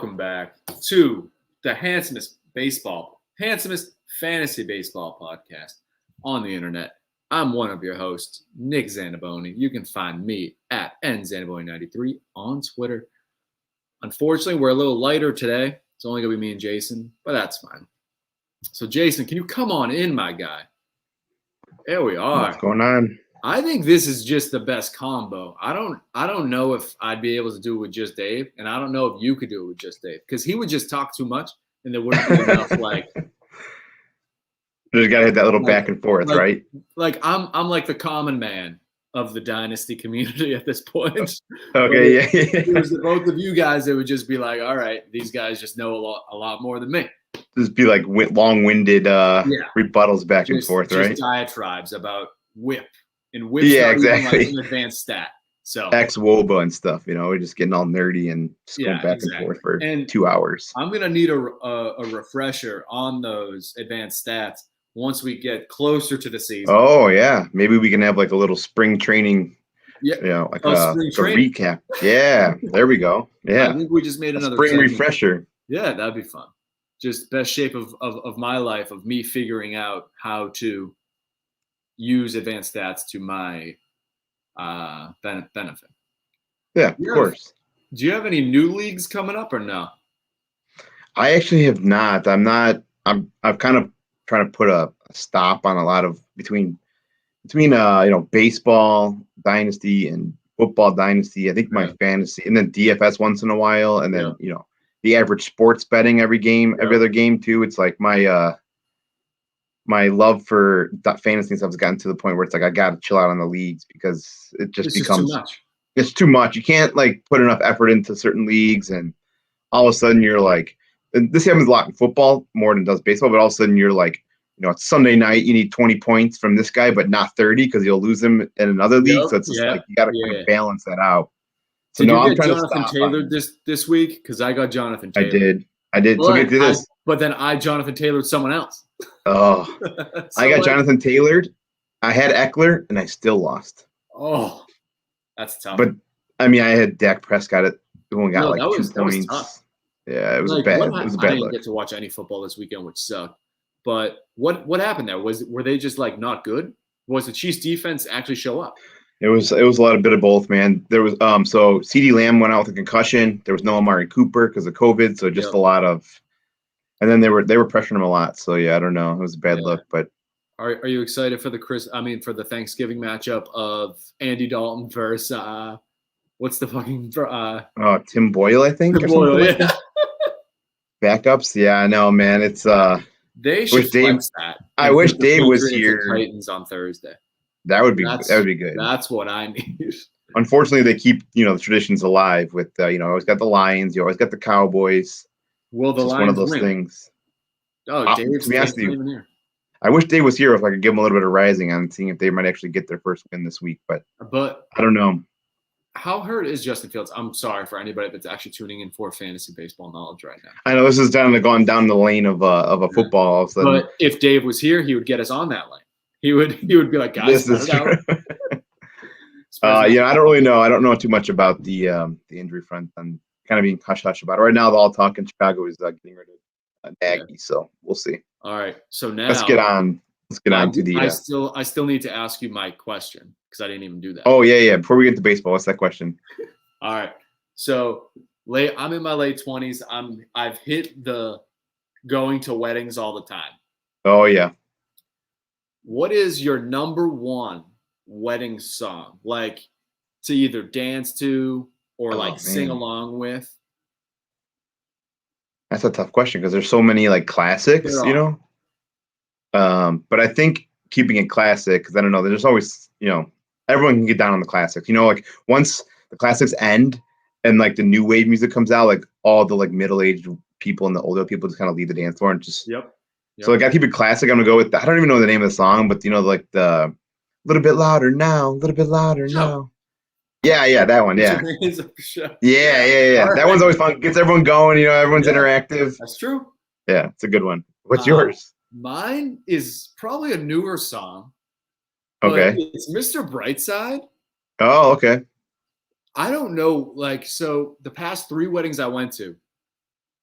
Welcome back to the handsomest fantasy baseball podcast on the internet. I'm one of your hosts, Nick Zanaboni. You can find me at nzanaboni93 on Twitter. Unfortunately, we're a little lighter today. It's only going to be me and Jason, but that's fine. So, Jason, can you come on in, my guy? There we are. What's going on? I think this is just the best combo. I don't know if I'd be able to do it with just Dave, and I don't know if you could do it with just Dave, because he would just talk too much, and there wouldn't be enough like. You just gotta hit that little back and forth, right? Like I'm like the common man of the Dynasty community at this point. Okay, yeah. If it was both of you guys, it would just be like, all right, these guys just know a lot more than me. Just be like long-winded rebuttals back and forth, right? Just diatribes about whip. And whip's exactly. Like an advanced stat. So ex-WOBA and stuff, we're just getting all nerdy and just going back and forth for 2 hours. I'm gonna need a refresher on those advanced stats once we get closer to the season. Oh yeah, maybe we can have like a little spring training. Yeah, like a recap. Yeah, there we go. Yeah, I think we just made another spring refresher. Yeah, that'd be fun. Just best shape of my life, of me figuring out how to use advanced stats to my benefit. Yeah, of course. Do you have any new leagues coming up or no? I actually have not. I'm kind of trying to put a stop on a lot of between baseball dynasty and football dynasty. I think my fantasy, and then DFS once in a while, and then the average sports betting every other game too. It's like my love for fantasy stuff has gotten to the point where it's like I got to chill out on the leagues because it just becomes too much. It's too much. You can't like put enough effort into certain leagues, and all of a sudden you're like, and this happens a lot in football more than it does baseball, but all of a sudden you're like, it's Sunday night, you need 20 points from this guy, but not 30 because you'll lose him in another league. So it's just like you got to kind of balance that out. So Did you I'm get trying Jonathan to stop Taylor this week? Because I got Jonathan Taylor. I did. But so get to this. But then I Jonathan Taylored someone else. Oh, so I got Jonathan Taylored. I had Eckler, and I still lost. Oh, that's tough. But I mean, I had Dak Prescott who only got 2 points. That was tough. Yeah, it was bad. It was a bad I didn't look. get to watch any football this weekend, which sucked. But what happened there? Were they just like not good? Was the Chiefs defense actually show up? It was a bit of both, man. There was so CeeDee Lamb went out with a concussion. There was no Amari Cooper because of COVID, so just a lot of. And then they were pressuring him a lot. So yeah, I don't know. It was a bad look, but. Are you excited for for the Thanksgiving matchup of Andy Dalton versus what's the fucking Tim Boyle, I think. Tim Boyle, yeah. Backups, yeah, I know, man. It's they should flex that. I wish Dave was here. Titans on Thursday. That would be good. That's what I need. Unfortunately, they keep the traditions alive with always got the Lions, you always got the Cowboys. Will the Lions one of those win? Things. Oh, Dave's to be honest with you, I wish Dave was here if I could give him a little bit of rising on seeing if they might actually get their first win this week. But I don't know. How hurt is Justin Fields? I'm sorry for anybody that's actually tuning in for fantasy baseball knowledge right now. I know this is going down the lane of a football. All of a sudden. But if Dave was here, he would get us on that lane. He would be like, guys, this is true. I don't really know. I don't know too much about the injury front. I'm kind of being hush-hush about it. Right now, all talk in Chicago is getting rid of Nagy, so we'll see. All right, so now let's get on to the. I still need to ask you my question because I didn't even do that. Oh yeah. Before we get to baseball, what's that question? All right, so I'm in my late 20s. I've hit the going to weddings all the time. Oh yeah. What is your number one wedding song? Like to either dance to or sing along with? That's a tough question because there's so many classics, But I think keeping it classic, because I don't know, there's always, everyone can get down on the classics. Once the classics end and the new wave music comes out, all the middle-aged people and the older people just kind of leave the dance floor and just. Yep. So I gotta keep it classic. I'm gonna go with I don't even know the name of the song, but the little bit louder now, a little bit louder now. Yeah, that one. Yeah. Yeah. Right. That one's always fun. Gets everyone going. Everyone's interactive. That's true. Yeah, it's a good one. What's yours? Mine is probably a newer song. Okay. It's Mr. Brightside. Oh, okay. I don't know. So the past 3 weddings I went to,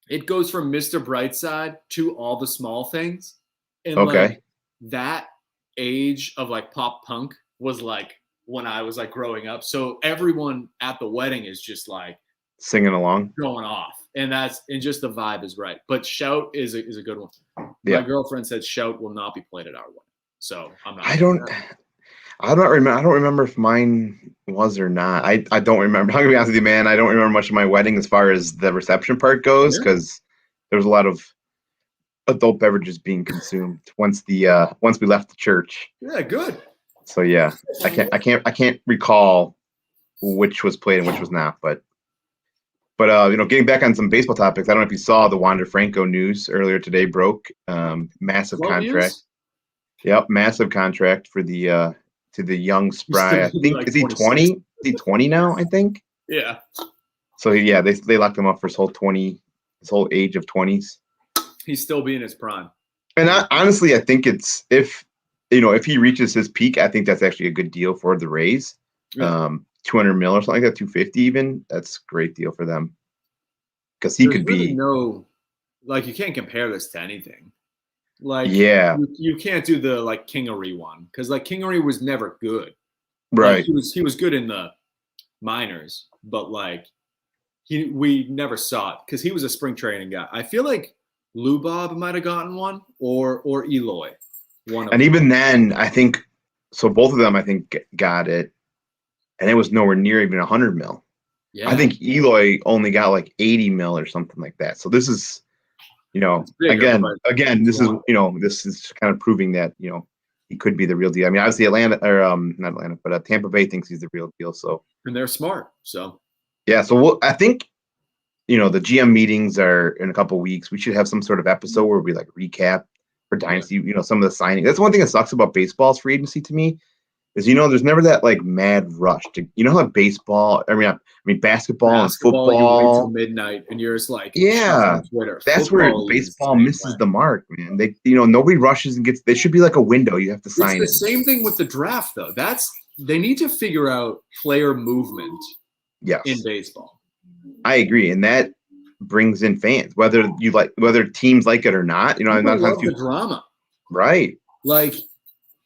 it goes from Mr. Brightside to all the small things. And Okay. like that age of like pop punk was like when I was like growing up. So everyone at the wedding is just like Singing along. going off. And just the vibe is right. But Shout is a good one. Yeah. My girlfriend said Shout will not be played at our wedding. So I'm not. I don't remember if mine was or not. I don't remember. I'm gonna be honest with you, man. I don't remember much of my wedding as far as the reception part goes, because there was a lot of adult beverages being consumed once we left the church. Yeah, good. So yeah, I can't recall which was played and which was not, but getting back on some baseball topics, I don't know if you saw the Wander Franco news earlier today broke. Massive contract. News? Yep, massive contract for the to the young spry. I think like is he 20? Is he 20 now? I think. Yeah. So yeah, they locked him up for his whole age of 20s. He's still being his prime. And honestly, I think if he reaches his peak, I think that's actually a good deal for the Rays. Yeah. 200 mil or something like that, 250 even. That's a great deal for them. Because he could really be you can't compare this to anything. Like you can't do the like Kingery one because like Kingery was never good. Right. Like, he was good in the minors, but like we never saw it because he was a spring training guy. I feel like Lou Bob might have gotten one or Eloy. And even then, I think so. Both of them, I think, got it, and it was nowhere near even 100 mil. Yeah. I think Eloy only got like 80 mil or something like that. So this is, bigger, again, this is, this is kind of proving that, he could be the real deal. I mean, obviously not Atlanta, but Tampa Bay thinks he's the real deal. So, and they're smart. So, yeah. So I think, the GM meetings are in a couple of weeks. We should have some sort of episode where we like recap for Dynasty, some of the signing. That's one thing that sucks about baseball's free agency to me. Is there's never that like mad rush to how baseball. I mean basketball and football. You wait till midnight and you're just like on Twitter. That's football where baseball misses the mark, man. They nobody rushes and gets. There should be like a window you have to sign. It's the same thing with the draft though. They need to figure out player movement. Yes. In baseball, I agree, and that brings in fans, whether teams like it or not. I love the drama, right? Like.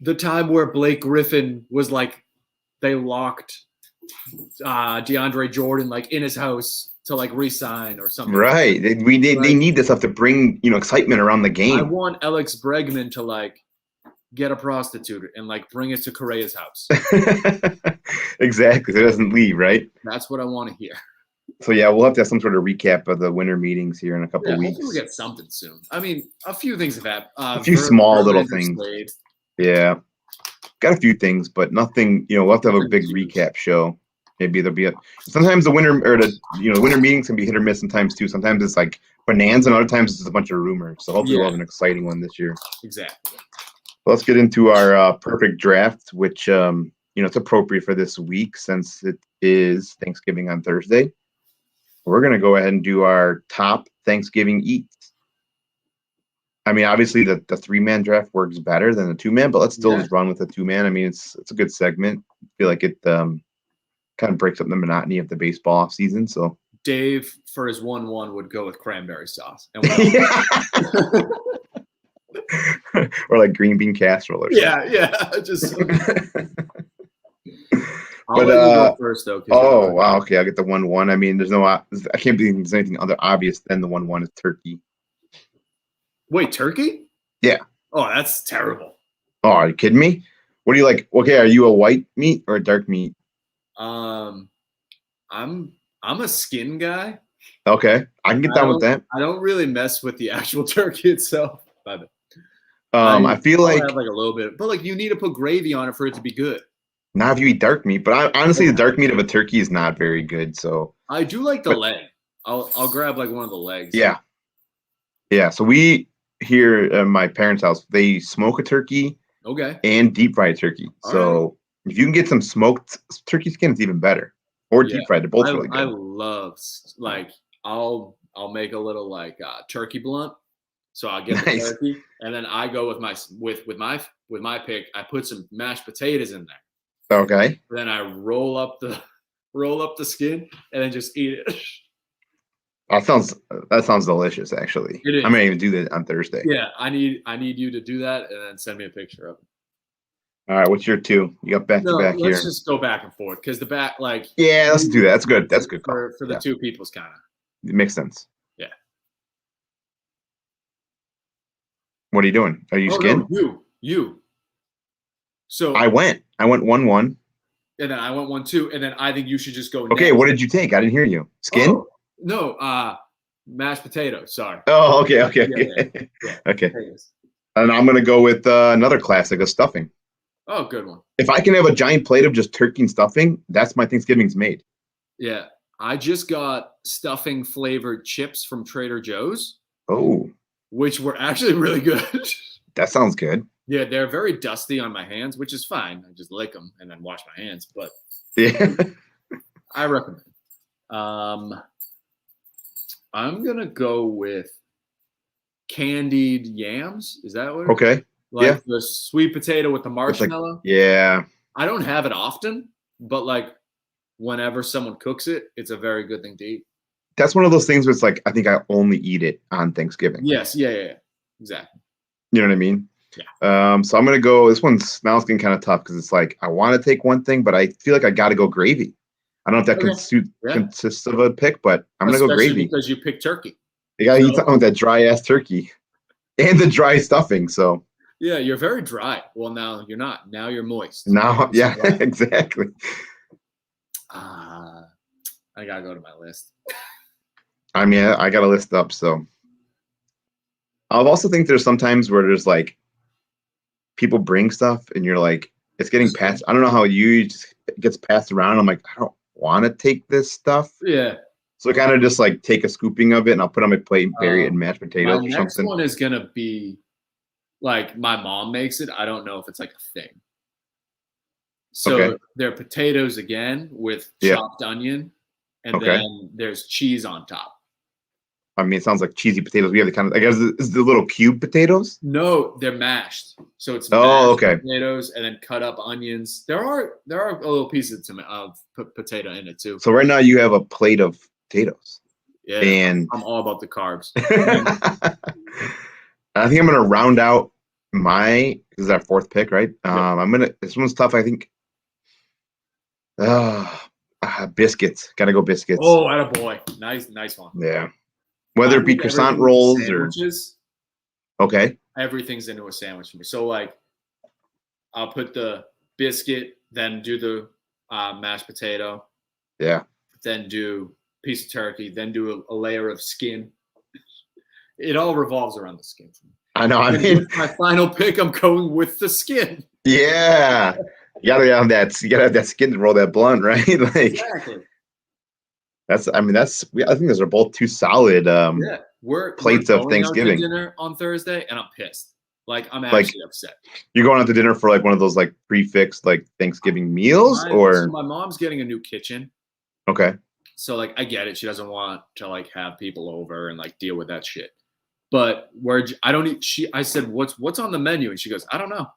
The time where Blake Griffin was like, they locked DeAndre Jordan like in his house to like re-sign or something. Right. They need this stuff to bring excitement around the game. I want Alex Bregman to like get a prostitute and like bring it to Correa's house. Exactly. So it doesn't leave, right? That's what I want to hear. So yeah, we'll have to have some sort of recap of the winter meetings here in a couple of weeks. Hopefully we'll get something soon. I mean, a few things have happened. A few small little things. Yeah, got a few things, but nothing. We'll have to have a big recap show. Maybe there'll be sometimes the winter winter meetings can be hit or miss sometimes too. Sometimes it's like bonanza, and other times it's just a bunch of rumors. So hopefully we'll have an exciting one this year. Exactly. Let's get into our perfect draft, which it's appropriate for this week since it is Thanksgiving on Thursday. We're gonna go ahead and do our top Thanksgiving eats. I mean, obviously the 3-man draft works better than the 2-man, but let's still just run with the 2-man. I mean, it's a good segment. I feel like it kind of breaks up the monotony of the baseball off season. So Dave for his 1-1 would go with cranberry sauce, or like green bean casserole. Or something. Yeah, just. I'll let you go first though. Oh wow, okay, I'll get the 1-1. I mean, I can't believe there's anything other obvious than the 1-1 is turkey. Wait, turkey? Yeah. Oh, that's terrible. Oh, are you kidding me? What do you like? Okay, are you a white meat or a dark meat? I'm a skin guy. Okay, I can get down with that. I don't really mess with the actual turkey itself. I feel like have like a little bit, but like you need to put gravy on it for it to be good. Not if you eat dark meat, but honestly, the dark meat of a turkey is not very good. So I do like the leg. I'll grab like one of the legs. Yeah. So we here at my parents' house, they smoke a turkey, and deep fried turkey. So if you can get some smoked turkey skin, it's even better. Or deep fried, they're both really good. I love I'll make a little like turkey blunt. So I'll get the turkey, and then I go with my pick. I put some mashed potatoes in there. Okay. Then I roll up the skin and then just eat it. That sounds delicious. Actually, It is. I'm gonna even do that on Thursday. Yeah, I need you to do that and then send me a picture of it. All right, what's your two? You got back to No, back here. let's just go back and forth because the back, like, Yeah, let's do that. That's good. That's a good call. For the two people's kind of. It makes sense. Yeah. What are you doing? Are you skin? No, you. So I went 1-1. And then I went 1-2, and then I think you should just go. Okay, next. what did you take? I didn't hear you. Skin? Oh, no, mashed potatoes. Sorry. Oh, okay. Yeah. Okay. Potatoes. And I'm gonna go with another classic of stuffing. Oh, good one. If I can have a giant plate of just turkey and stuffing, that's my Thanksgiving's made. Yeah, I just got stuffing flavored chips from Trader Joe's. Oh, which were actually really good. that sounds good. Yeah, they're very dusty on my hands, which is fine. I just lick them and then wash my hands. But Yeah. I recommend. I'm gonna go with candied yams. Is that what? Okay. Like the sweet potato with the marshmallow. Yeah. I don't have it often, but like whenever someone cooks it, it's a very good thing to eat. That's one of those things where it's like I think I only eat it on Thanksgiving. Yes. Yeah. Exactly. You know what I mean? Yeah. So I'm gonna go. This one's now it's getting kind of tough because it's like I want to take one thing, but I feel like I got to go gravy. I don't know if that consists of a pick, but I'm gonna go gravy because you picked turkey. You gotta eat something with that dry ass turkey and the dry stuffing. So yeah, you're very dry. Well, now you're not. Now you're moist. Now, yeah, exactly. I gotta go to my list. I mean, I got a list up, so I also think there's sometimes where there's like people bring stuff and you're like, it's getting passed. I don't know how it just gets passed around. I'm like, I don't want to take this stuff. Yeah. So I kind of just like take a scooping of it and I'll put on my plate and bury it in mashed potatoes or something. My next one is gonna be like my mom makes it. I don't know if it's like a thing. So they're potatoes again with chopped onion, and then there's cheese on top. I mean, it sounds like cheesy potatoes. We have the kind of, I guess, is the little cube potatoes? No, they're mashed. So it's mashed potatoes and then cut up onions. There are a little pieces of potato in it too. So right now you have a plate of potatoes. Yeah, and I'm all about the carbs. I think I'm gonna round out this is our fourth pick, right? This one's tough. I think. Biscuits. Gotta go biscuits. Oh, attaboy. Nice one. Yeah. Whether it be croissant rolls or everything's into a sandwich for me. So like, I'll put the biscuit, then do the mashed potato. Yeah. Then do piece of turkey. Then do a layer of skin. It all revolves around the skin for me. I know. I mean, my final pick, I'm going with the skin. Yeah. You gotta have that. You gotta have that skin to roll that blunt, right? Like exactly. I think those are both two solid we're plates of Thanksgiving. Out to dinner on Thursday, and I'm pissed. Like I'm actually upset. You're going out to dinner for like one of those like prefixed like Thanksgiving meals, or my mom's getting a new kitchen. Okay. So like I get it. She doesn't want to like have people over and like deal with that shit. But I said, what's on the menu? And she goes, I don't know.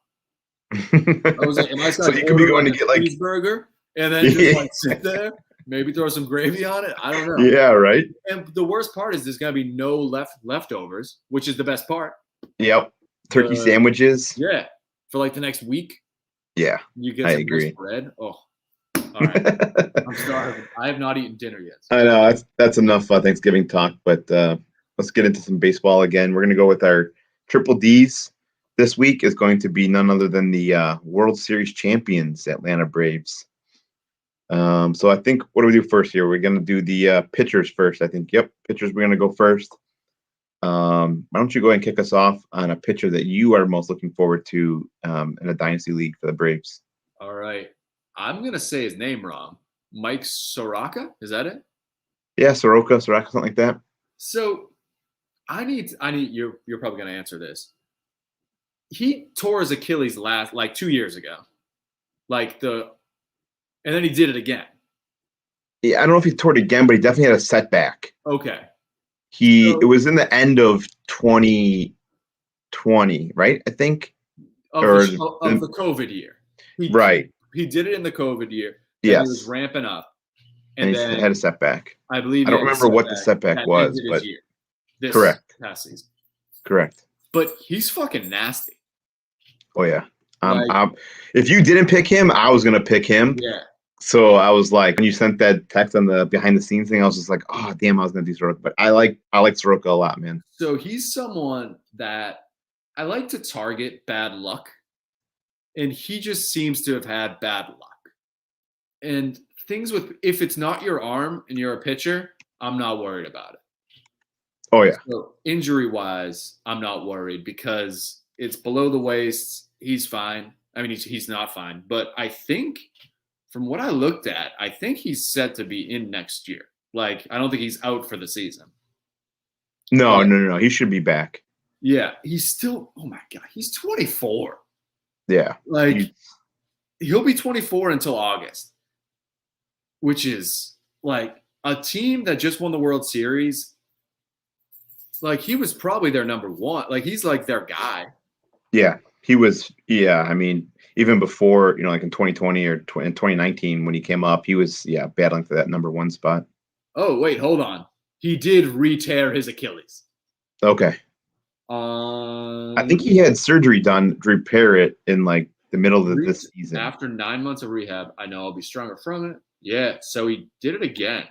I was like, so you could be going to get like a cheeseburger and then just like sit there, maybe throw some gravy on it. I don't know. Yeah, right. And the worst part is there's gonna be no leftovers, which is the best part. Yep. Turkey sandwiches. Yeah. For like the next week. Yeah. You get some nice bread. Oh. All right. I'm starving. I have not eaten dinner yet. So. I know that's enough Thanksgiving talk, but let's get into some baseball again. We're gonna go with our triple D's. This week is going to be none other than the World Series champions, Atlanta Braves. So I think, what do we do first here? We're going to do the pitchers first, I think. Yep, pitchers, we're going to go first. Why don't you go ahead and kick us off on a pitcher that you are most looking forward to in a Dynasty League for the Braves? All right. I'm going to say his name wrong. Mike Soroka? Is that it? Yeah, Soroka, something like that. So I need you're probably going to answer this. He tore his Achilles 2 years ago. And then he did it again. Yeah, I don't know if he tore it again, but he definitely had a setback. Okay. It was in the end of 2020, right? I think. Of the COVID year. Right. He did it in the COVID year. Yes. He was ramping up. And he had a setback. I believe I he don't had a remember what the setback that was, ended his but year this correct. past season. Correct. But he's fucking nasty. Oh yeah. Like, If you didn't pick him, I was gonna pick him. yeah. So I was like, when you sent that text on the behind the scenes thing, I was just like, oh damn, I was gonna do Soroka, but I like Soroka a lot, man. So he's someone that I like to target bad luck, and he just seems to have had bad luck. And things with if it's not your arm and you're a pitcher, I'm not worried about it. Oh yeah. So injury wise, I'm not worried because it's below the waist. He's fine. I mean, he's not fine, but I think from what I looked at, I think he's set to be in next year. Like, I don't think he's out for the season. No. He should be back. Yeah, he's still. Oh my god, he's 24. Yeah. Like, he'll be 24 until August, which is like a team that just won the World Series. Like, he was probably their number one. Like, he's like their guy. Yeah, he was. Yeah, I mean, even before, like in 2020 or in 2019 when he came up, he was battling for that number one spot. Oh wait, hold on. He did re-tear his Achilles. Okay. I think he had surgery done to repair it in like the middle of this season. After 9 months of rehab, I know I'll be stronger from it. Yeah, so he did it again.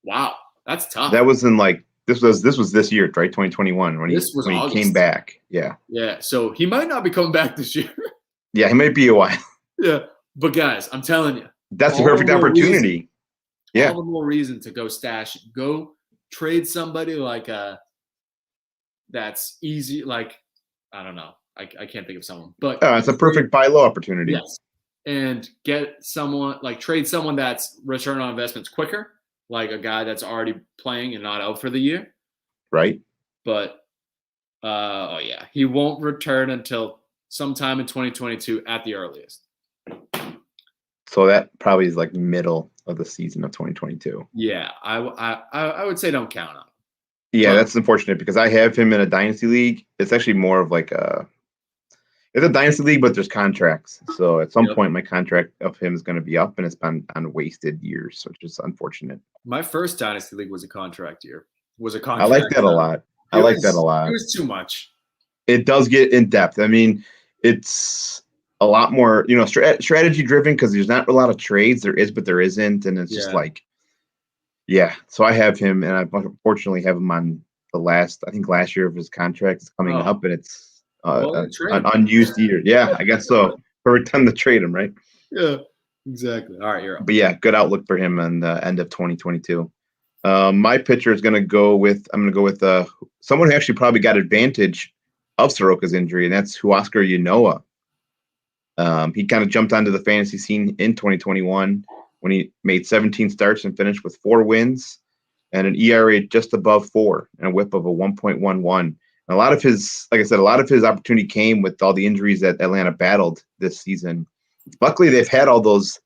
Wow, that's tough. That was in like this was this year, right? 2021 when he came back. Yeah. Yeah, so he might not be coming back this year. Yeah, he might be a while. Yeah, but guys, I'm telling you, that's the perfect opportunity. Yeah, all the more reason to go stash, go trade somebody like that's easy. Like, I don't know, I can't think of someone, but it's a perfect buy low opportunity. Yes, and get someone like trade someone that's return on investments quicker, like a guy that's already playing and not out for the year. Right. But he won't return until sometime in 2022 at the earliest. So that probably is like middle of the season of 2022. Yeah, I would say don't count on him. Yeah, that's unfortunate because I have him in a dynasty league. It's actually more of like it's a dynasty league, but there's contracts. So at some point, my contract of him is going to be up, and it's been on wasted years, which is unfortunate. My first dynasty league was a contract year. I like that a lot. It was too much. It does get in depth. I mean, it's a lot more, strategy driven because there's not a lot of trades. There is, but there isn't, and it's just like, So I have him, and I unfortunately have him on the last year of his contract is coming up, and it's an unused year. Yeah, I guess so. Perfect time to trade him, right? Yeah, exactly. All right, you're up. But yeah, good outlook for him in the end of 2022. My pitcher is I'm going to go with someone who actually probably got advantage of Soroka's injury, and that's Huascar Ynoa. He kind of jumped onto the fantasy scene in 2021 when he made 17 starts and finished with 4 wins and an ERA just above 4 and a WHIP of a 1.11. And a lot of his opportunity came with all the injuries that Atlanta battled this season. Luckily, they've had all those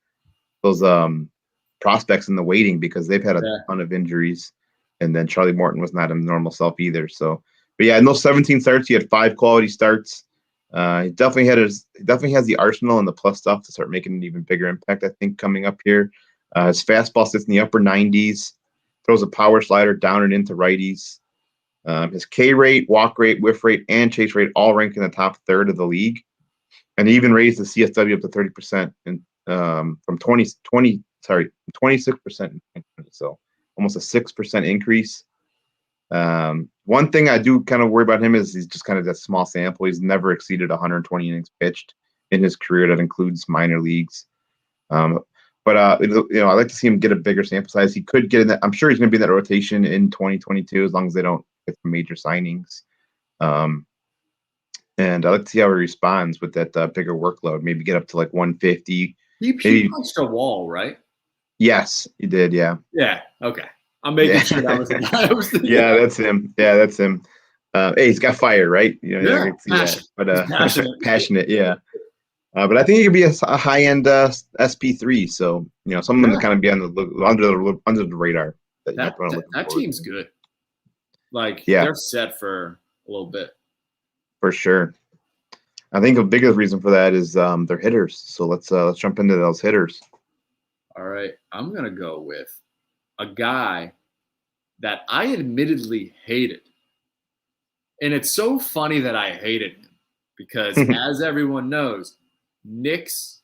prospects in the waiting because they've had a ton of injuries, and then Charlie Morton was not a normal self either. So, but yeah, in those 17 starts, he had 5 quality starts. He definitely has the arsenal and the plus stuff to start making an even bigger impact, I think, coming up here. His fastball sits in the upper 90s, throws a power slider down and into righties. His K rate, walk rate, whiff rate, and chase rate all rank in the top third of the league, and he even raised the CSW up to 30% and from 26%. So almost a 6% increase. One thing I do kind of worry about him is he's just kind of that small sample. He's never exceeded 120 innings pitched in his career. That includes minor leagues. But I like to see him get a bigger sample size. He could get in that. I'm sure he's going to be in that rotation in 2022 as long as they don't get some major signings. And I like to see how he responds with that bigger workload. Maybe get up to like 150. He punched a wall, right? Yes, he did. Yeah. Yeah. Okay. I'm making sure that was the guy I was thinking. Yeah, that's him. Yeah, that's him. Hey, he's got fire, right? Passionate. But passionate. Yeah. But I think he could be a high-end SP3. So someone to kind of be on under the radar. That team's good. Like they're set for a little bit. For sure. I think the biggest reason for that is their hitters. So let's jump into those hitters. All right, I'm gonna go with a guy that I admittedly hated. And it's so funny that I hated him because, as everyone knows, Knicks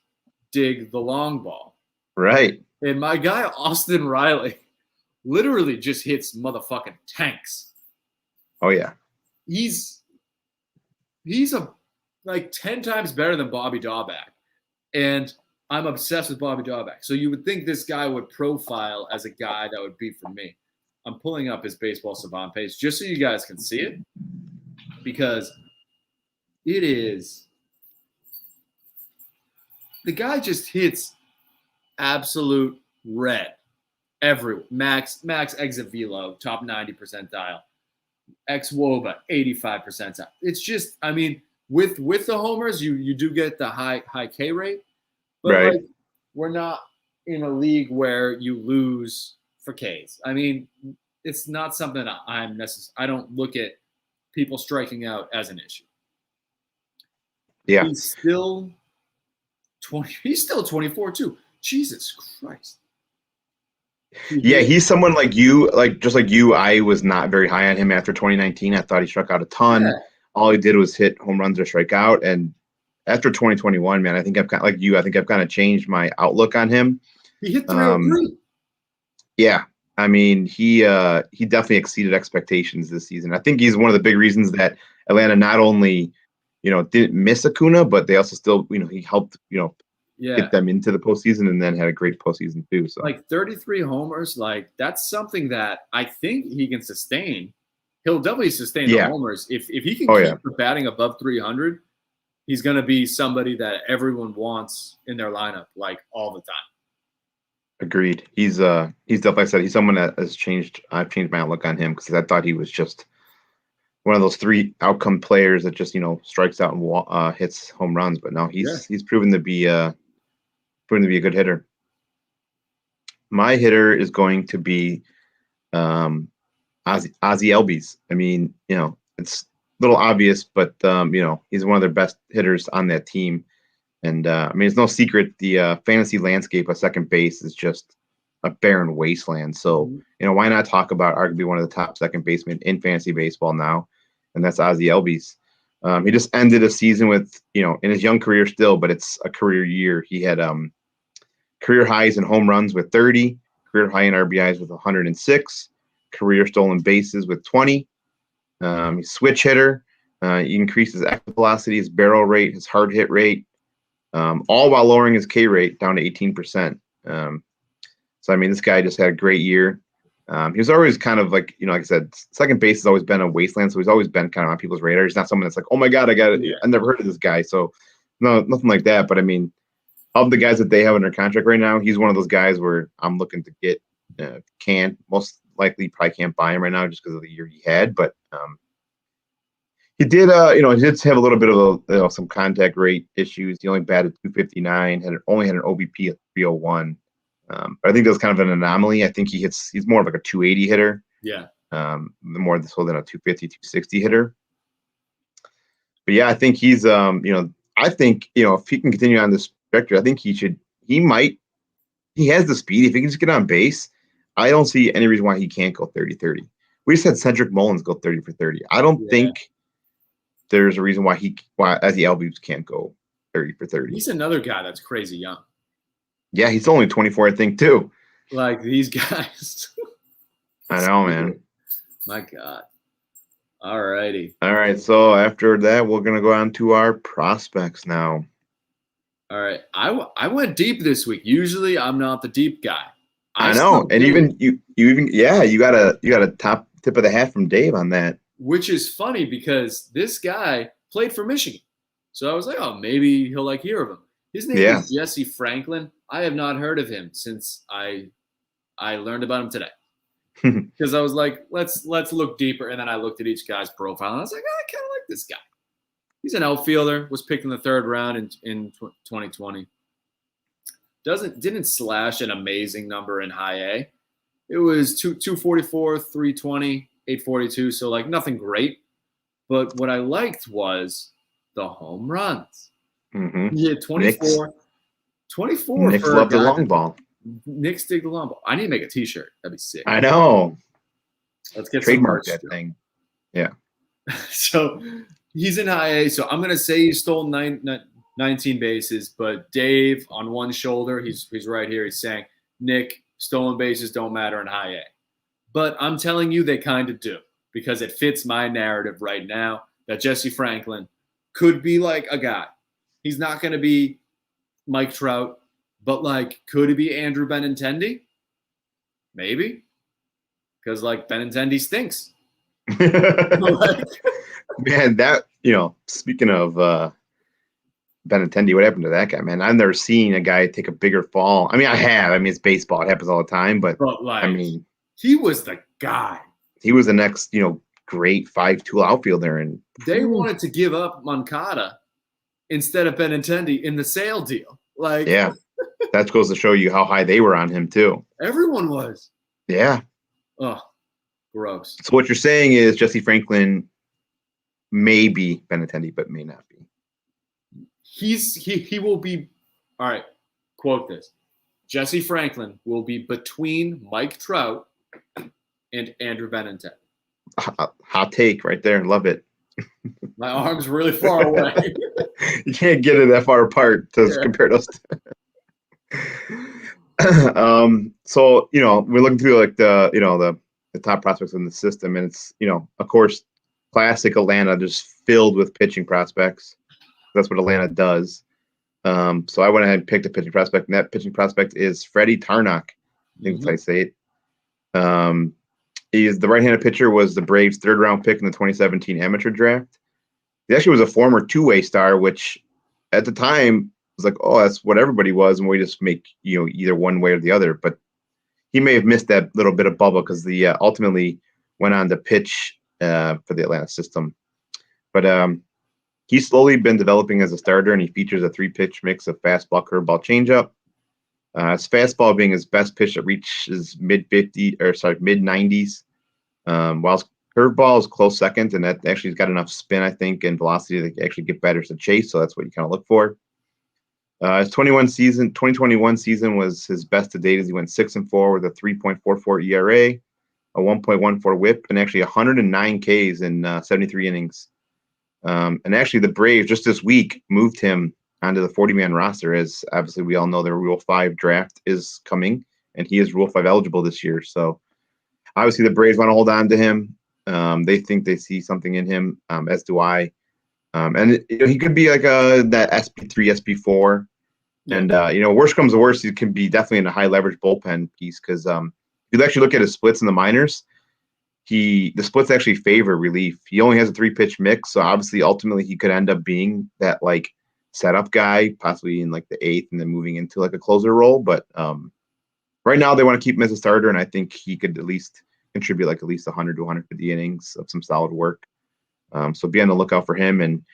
dig the long ball. Right. And my guy, Austin Riley, literally just hits motherfucking tanks. Oh, yeah. He's like 10 times better than Bobby Dahlbeck. And I'm obsessed with Bobby Dahlbeck. So you would think this guy would profile as a guy that would be for me. I'm pulling up his Baseball Savant page just so you guys can see it, because it is – the guy just hits absolute red. Max exit velo, top 90 percentile. Ex-Woba, 85 percentile. It's just, I mean, with the homers, you do get the high K rate, but right. like, we're not in a league where you lose for Ks. I mean, it's not something that I don't look at people striking out as an issue. Yeah. He's still 24 too. Jesus Christ. Yeah, he's someone like you, just like you. I was not very high on him after 2019. I thought he struck out a ton. Yeah. All he did was hit home runs or strike out. And after 2021, man, I think I've kind of changed my outlook on him. He hit 303. Yeah, I mean, he definitely exceeded expectations this season. I think he's one of the big reasons that Atlanta not only, didn't miss Acuna, but they also still, he helped, get them into the postseason, and then had a great postseason too. So like 33 homers, like that's something that I think he can sustain. He'll definitely sustain the homers. If he can keep batting above 300, he's going to be somebody that everyone wants in their lineup, like all the time. Agreed. He's definitely, like I said, he's someone that has changed. I've changed my outlook on him because I thought he was just one of those 3 outcome players that just strikes out and hits home runs. But no, he's proven to be a good hitter. My hitter is going to be Ozzy Albies. I mean, it's a little obvious, but he's one of their best hitters on that team. And I mean, it's no secret the fantasy landscape of second base is just a barren wasteland. So why not talk about arguably one of the top second basemen in fantasy baseball now, and that's Ozzy Albies. He just ended a season with in his young career still, but it's a career year. He had career highs in home runs with 30, career high in RBIs with 106, career stolen bases with 20. He's switch hitter. He increased his exit velocity, his barrel rate, his hard hit rate, all while lowering his K rate down to 18%. So, I mean, this guy just had a great year. He was always kind of like, like I said, second base has always been a wasteland. So he's always been kind of on people's radar. He's not someone that's like, oh my God, I never heard of this guy. So no, nothing like that. But I mean, of the guys that they have under contract right now, he's one of those guys where I'm looking to get, most likely probably can't buy him right now just because of the year he had. But he did, he did have a little bit of some contact rate issues. He only batted 259, only had an OBP of 301. But I think that was kind of an anomaly. I think he's more of like a 280 hitter. Yeah. More so than a 250, 260 hitter. But yeah, I think he's, I think, if he can continue on this trajectory, I think he has the speed. If he can just get on base, I don't see any reason why he can't go 30-30. We just had Cedric Mullins go 30 for 30. I don't think there's a reason why Ozzy Albies can't go 30 for 30. He's another guy that's crazy young. Yeah, he's only 24, I think, too. Like these guys. I know, man. My God. All righty. All right, so after that, we're going to go on to our prospects now. All right. I went deep this week. Usually, I'm not the deep guy. I know, and you got a top tip of the hat from Dave on that. Which is funny because this guy played for Michigan. So I was like, oh, maybe he'll hear of him. His name is Jesse Franklin. I have not heard of him since I learned about him today. Because I was like, let's look deeper. And then I looked at each guy's profile, and I was like, I kind of like this guy. He's an outfielder, was picked in the 3rd round in 2020. Didn't slash an amazing number in high A. It was 244, 320, 842, so nothing great. But what I liked was the home runs. Mm-hmm. He had 24. 24 Knicks for love the long ball. Nick Stiglalombo. I need to make a T-shirt. That'd be sick. I know. Let's get Trademark some merch. that thing. Yeah. So he's in high A. So I'm gonna say he stole 19 bases, but Dave on one shoulder, he's right here. He's saying, Nick, stolen bases don't matter in high A. But I'm telling you, they kind of do, because it fits my narrative right now that Jesse Franklin could be like a guy. He's not going to be Mike Trout, but like, could he be Andrew Benintendi? Maybe. Because like Benintendi stinks. Man, that, speaking of Benintendi, what happened to that guy, man? I've never seen a guy take a bigger fall. I mean, I have. I mean, it's baseball. It happens all the time. But like, I mean, he was the guy. He was the next, great 5-tool outfielder. And they wanted to give up Moncada instead of Benintendi in the Sale deal. Like, yeah, that goes to show you how high they were on him too. Everyone was. Yeah. Oh, gross. So what you're saying is Jesse Franklin may be Benintendi, but may not be. He will be. All right. Quote this. Jesse Franklin will be between Mike Trout and Andrew Benintendi. Hot take right there. Love it. My arm's really far away. You can't get it that far apart to compare those two. So, we're looking through like the top prospects in the system, and it's, of course, classic Atlanta, just filled with pitching prospects. That's what Atlanta does. So I went ahead and picked a pitching prospect, and that pitching prospect is Freddie Tarnok. I think that's how I say it. He is the right-handed pitcher, was the Braves' third-round pick in the 2017 amateur draft. He actually was a former two-way star, which at the time was like, oh, that's what everybody was, and we just make either one way or the other. But he may have missed that little bit of bubble because the ultimately went on to pitch for the Atlanta system. But he's slowly been developing as a starter, and he features a 3-pitch mix of fastball, curveball, changeup. His fastball being his best pitch that reaches mid 90s, while his curveball is close second, and that actually has got enough spin, I think, and velocity to actually get batters to chase. So that's what you kind of look for. His 2021 season was his best to date, as he went 6-4 with a 3.44 ERA, a 1.14 WHIP, and actually 109 Ks in 73 innings. And actually, the Braves just this week moved him onto the 40-man roster, as obviously we all know their Rule 5 draft is coming, and he is Rule 5 eligible this year. So obviously the Braves want to hold on to him. They think they see something in him, as do I. And he could be like that SP3, SP4. Yeah. And, worst comes to worst, he can be definitely in a high-leverage bullpen piece because if you actually look at his splits in the minors, the splits actually favor relief. He only has a 3-pitch mix, so obviously ultimately he could end up being that like setup guy, possibly in like the 8th and then moving into like a closer role. But right now they want to keep him as a starter, and I think he could at least contribute like at least 100 to 150 innings of some solid work. So be on the lookout for him, and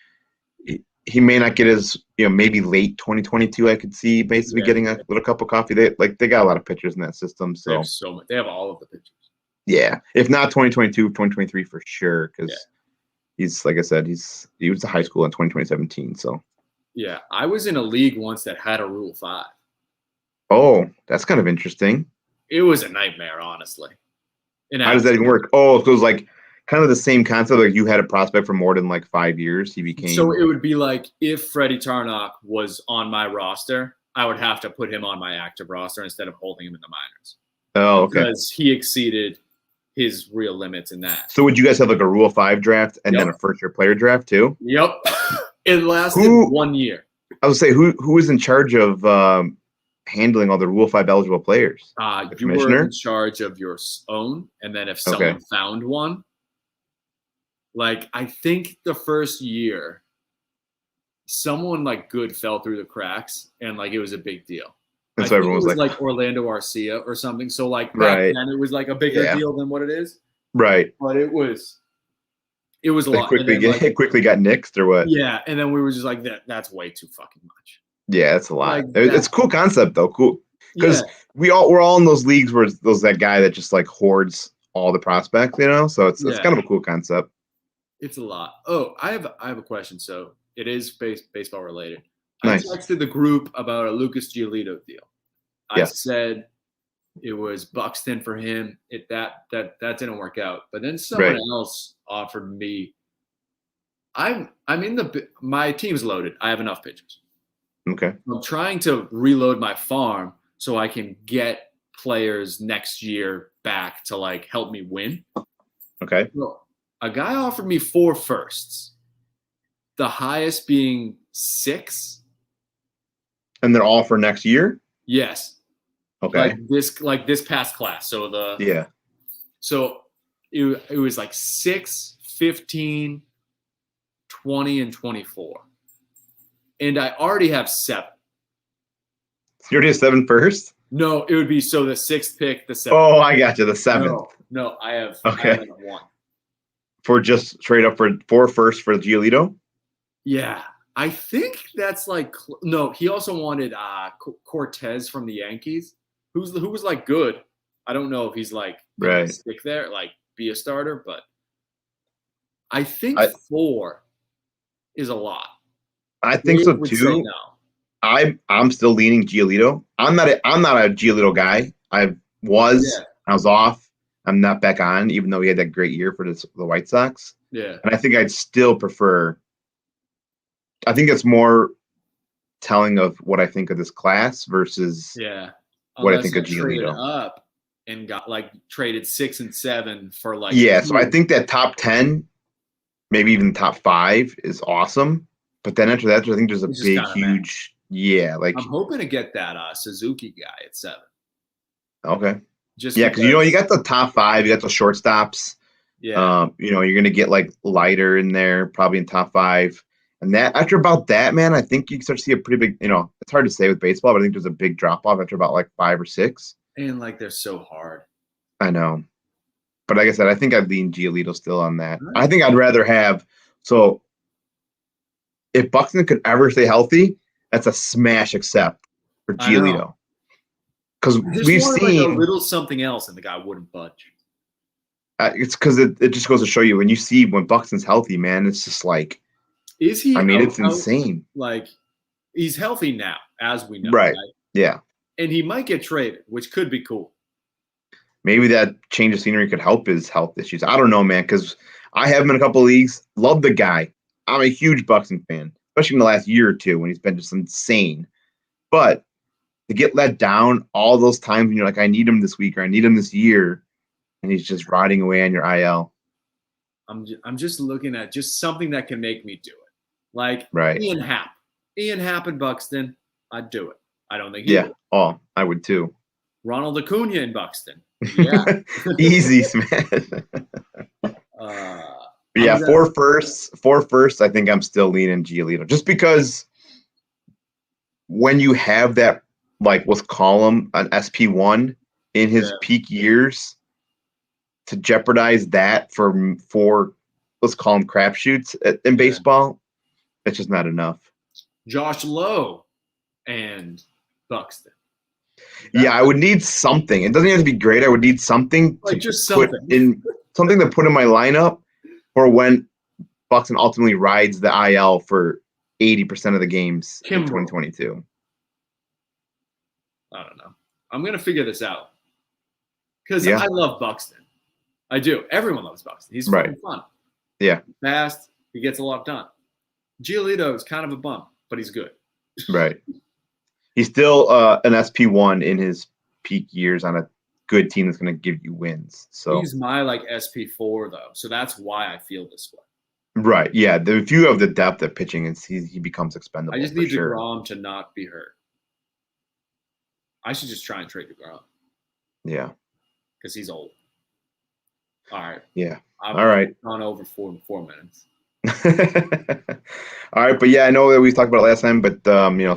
he may not get his, maybe late 2022. I could see basically getting a little cup of coffee. They got a lot of pitchers in that system, so they have so much. They have all of the pitchers. Yeah, if not 2022, 2023 for sure, because he's, like I said, he was to high school in 2017. So yeah, I was in a league once that had a Rule 5. Oh, that's kind of interesting. It was a nightmare, honestly. How does that even work? Oh, so it was like kind of the same concept. Like you had a prospect for more than like 5 years. He became. So it would be like if Freddie Tarnok was on my roster, I would have to put him on my active roster instead of holding him in the minors. Oh, okay. Because he exceeded his real limits in that. So would you guys have like a Rule 5 draft and then a first-year player draft too? Yep. It lasted 1 year. I would say who was in charge of handling all the Rule 5 eligible players? The commissioner? Were in charge of your own, and then if someone found one, like I think the first year, someone like good fell through the cracks, and like it was a big deal. And so everyone was like Orlando Arcia or something. So like back then it was like a bigger deal than what it is. Right. But it was a lot. It quickly got nixed or what? Yeah, and then we were just like that's way too fucking much. Yeah, it's a lot. It's a cool concept though. Cool. Because we're all in those leagues where there's that guy that just like hoards all the prospects, So it's kind of a cool concept. It's a lot. Oh, I have a question. So it is baseball related. Nice. I texted the group about a Lucas Giolito deal. I said it was Buxton for him. That didn't work out. But then someone else offered me. I'm in my team's loaded. I have enough pitchers. Okay. I'm trying to reload my farm so I can get players next year back to like help me win. Okay. So a guy offered me 4 firsts, the highest being 6. And they're all for next year? Yes. Okay. Like this past class. So So it was like 6, 15, 20, and 24. And I already have 7. You already have 7 first? No, it would be so the 6th pick, the 7th. Oh, I got you. The 7th. No, I have okay. I have 1. For just straight up for 4 first for Giolito? Yeah. I think that's like no, he also wanted Cortez from the Yankees, who was like good. I don't know if he's like stick there, like be a starter, but I think 4 is a lot. I think so too. No. I'm still leaning Giolito. I'm not a Giolito guy. I was off. I'm not back on, even though he had that great year for the White Sox. Yeah. And I think I'd still prefer. I think it's more telling of what I think of this class versus what I think of Giolito. Up and got traded 6 and 7 for like. Yeah, so I think that top 10, maybe even top 5 is awesome. But then after that, I think there's a big, huge. Yeah, like I'm hoping to get that Suzuki guy at 7. Okay. Because you got the top 5, you got the shortstops. Yeah. You're gonna get like Leiter in there, probably in top 5. And that after about that, man, I think you can start to see a pretty big. It's hard to say with baseball, but I think there's a big drop off after about like 5 or 6. And they're so hard. I know, but like I said, I think I'd lean Giolito still on that. Right. I think I'd rather have if Buxton could ever stay healthy. That's a smash accept for Giolito. Because we've seen a little something else, and the guy wouldn't budge. It's because it just goes to show you when Buxton's healthy, man, it's just like. Is he? I mean, it's insane. Like, he's healthy now, as we know. Right. Yeah. And he might get traded, which could be cool. Maybe that change of scenery could help his health issues. I don't know, man, because I have him in a couple of leagues. Love the guy. I'm a huge Buxton fan, especially in the last year or two when he's been just insane. But to get let down all those times when you're like, I need him this week or I need him this year, and he's just rotting away on your IL. I'm just looking at just something that can make me do it. Like Ian Happ in Buxton, I'd do it. I don't think he would. Oh, I would too. Ronald Acuna in Buxton. Yeah. Easy, man. 4 firsts, I think I'm still leaning Giolito. Just because when you have that, like, let's call him an SP1 in his peak years, to jeopardize that for let's call them crapshoots in baseball, it's just not enough. Josh Lowe and Buxton. I would need something. It doesn't have to be great. I would need something to put in my lineup for when Buxton ultimately rides the IL for 80% of the games in 2022. I don't know. I'm gonna figure this out because I love Buxton. I do. Everyone loves Buxton. He's fun. Yeah. Fast. He gets a lot done. Giolito is kind of a bum, but he's good. Right. He's still an SP1 in his peak years on a good team that's going to give you wins. So he's my SP4 though, so that's why I feel this way. Right. Yeah. If you have the depth at pitching, he becomes expendable. I just need DeGrom to not be hurt. I should just try and trade DeGrom. Yeah. Because he's old. All right. Yeah. I've All right. Gone over 4 minutes. All right, but I know that we talked about it last time, but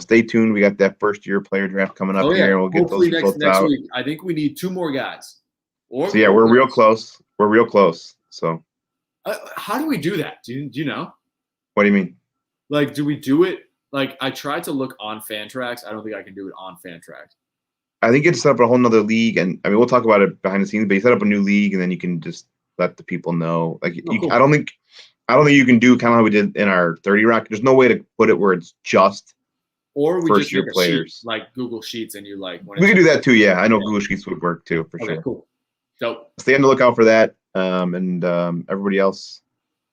stay tuned. We got that first year player draft coming up here, and we'll get those results next out. Week. I think we need 2 more guys. We're real close. We're real close. So, how do we do that? Do you know? What do you mean? Like, do we do it? Like, I tried to look on Fantrax. I don't think I can do it on Fantrax. I think you have to set up a whole nother league, and I mean we'll talk about it behind the scenes. But you set up a new league, and then you can just let the people know. Like, cool. I don't think you can do kind of how we did in our 30 Rock. There's no way to put it where it's just Or we just first-year make a players. sheet, like Google Sheets, and you like. We could do that too. Yeah, I know Google Sheets would work too for sure. Cool. So stay on the lookout for that. And everybody else,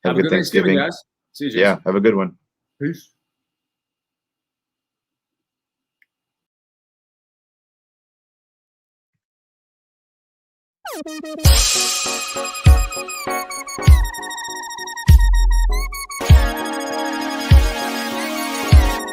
have a good Thanksgiving, guys. See you, Jason. Yeah, have a good one. Peace.